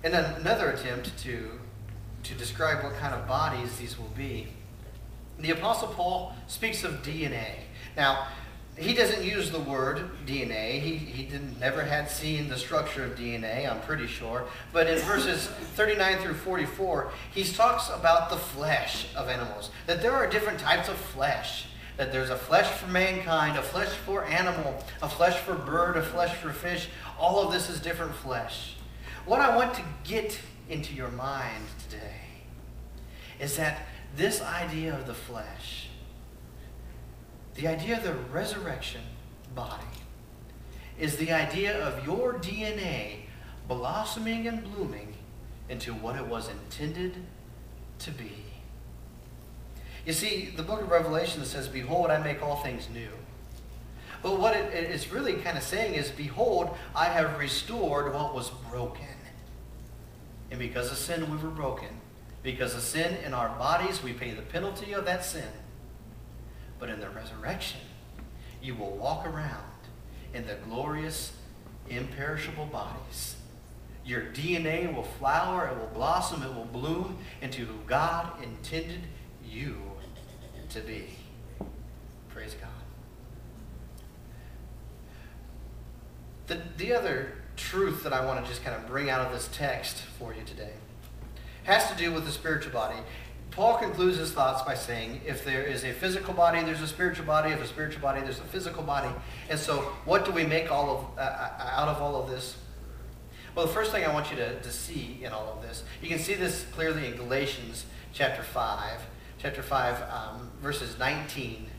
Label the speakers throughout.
Speaker 1: In another attempt to describe what kind of bodies these will be, the Apostle Paul speaks of DNA. Now, he doesn't use the word DNA. He never had seen the structure of DNA, I'm pretty sure. But in verses 39 through 44, he talks about the flesh of animals. That there are different types of flesh. That there's a flesh for mankind, a flesh for animal, a flesh for bird, a flesh for fish. All of this is different flesh. What I want to get into your mind today is that this idea of the flesh, the idea of the resurrection body, is the idea of your DNA blossoming and blooming into what it was intended to be. You see, the book of Revelation says, "Behold, I make all things new." But what it's really kind of saying is, "Behold, I have restored what was broken." And because of sin, we were broken. Because of sin in our bodies, we pay the penalty of that sin. But in the resurrection, you will walk around in the glorious, imperishable bodies. Your DNA will flower, it will blossom, it will bloom into who God intended you to be. Praise God. The other truth that I want to just kind of bring out of this text for you today has to do with the spiritual body. Paul concludes his thoughts by saying, if there is a physical body, there's a spiritual body. If a spiritual body, there's a physical body. And so what do we make out of all of this? Well, the first thing I want you to see in all of this, you can see this clearly in Galatians chapter 5. Chapter 5, verses 19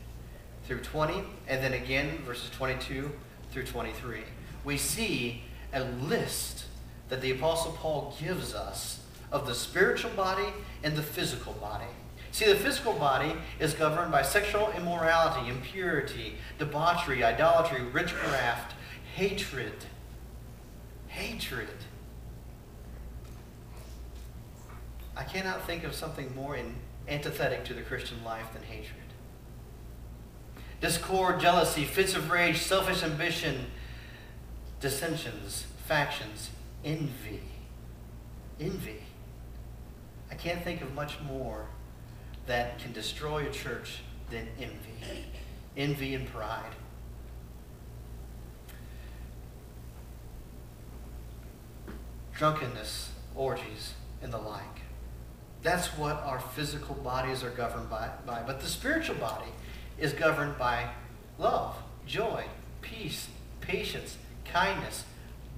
Speaker 1: through 20, and then again verses 22 through 23. We see a list that the Apostle Paul gives us of the spiritual body and the physical body. See, the physical body is governed by sexual immorality, impurity, debauchery, idolatry, witchcraft, hatred. Hatred. I cannot think of something more antithetic to the Christian life than hatred. Discord, jealousy, fits of rage, selfish ambition, dissensions, factions, envy. Envy. I can't think of much more that can destroy a church than envy. Envy and pride. Drunkenness, orgies, and the like. That's what our physical bodies are governed by. But the spiritual body is governed by love, joy, peace, patience, kindness,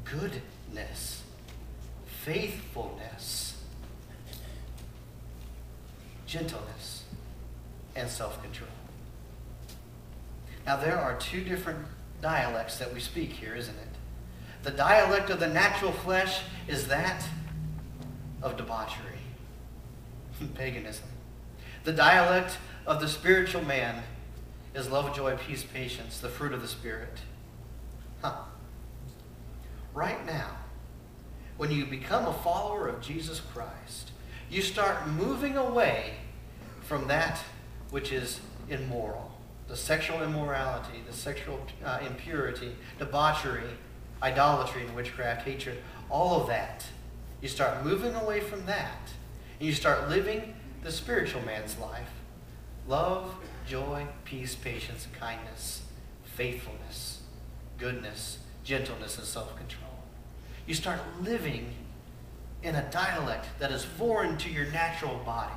Speaker 1: goodness, faithfulness, gentleness, and self-control. Now there are two different dialects that we speak here, isn't it? The dialect of the natural flesh is that of debauchery, paganism. The dialect of the spiritual man is love, joy, peace, patience, the fruit of the Spirit. Right now, when you become a follower of Jesus Christ, you start moving away from that which is immoral. The sexual immorality, the sexual impurity, debauchery, idolatry and witchcraft, hatred, all of that. You start moving away from that. And you start living the spiritual man's life. Love, joy, peace, patience, kindness, faithfulness, goodness, gentleness, and self-control. You start living in a dialect that is foreign to your natural body.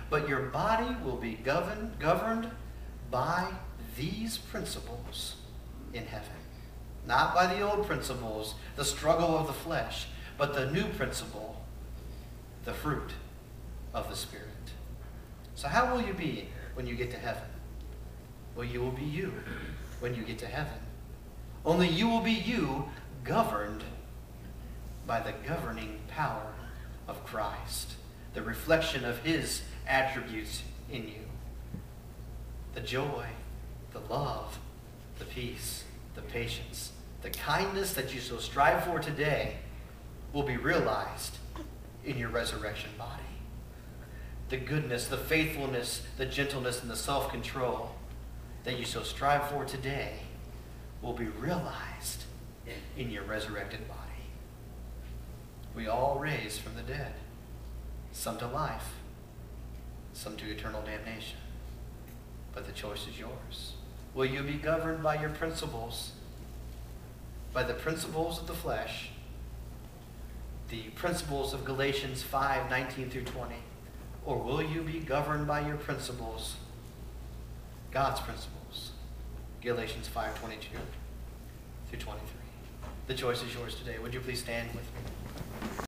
Speaker 1: But your body will be governed by these principles in heaven. Not by the old principles, the struggle of the flesh, but the new principle, the fruit of the Spirit. So how will you be when you get to heaven? Well, you will be you when you get to heaven. Only you will be you, governed by the governing power of Christ, the reflection of his attributes in you. The joy, the love, the peace, the patience, the kindness that you so strive for today will be realized in your resurrection body. The goodness, the faithfulness, the gentleness, and the self-control that you so strive for today will be realized in your resurrected body. We all raise from the dead, some to life, some to eternal damnation. But the choice is yours. Will you be governed by your principles, by the principles of the flesh, the principles of Galatians 5:19 through 20, or will you be governed by your principles, God's principles, Galatians 5:22 through 23? The choice is yours today. Would you please stand with me?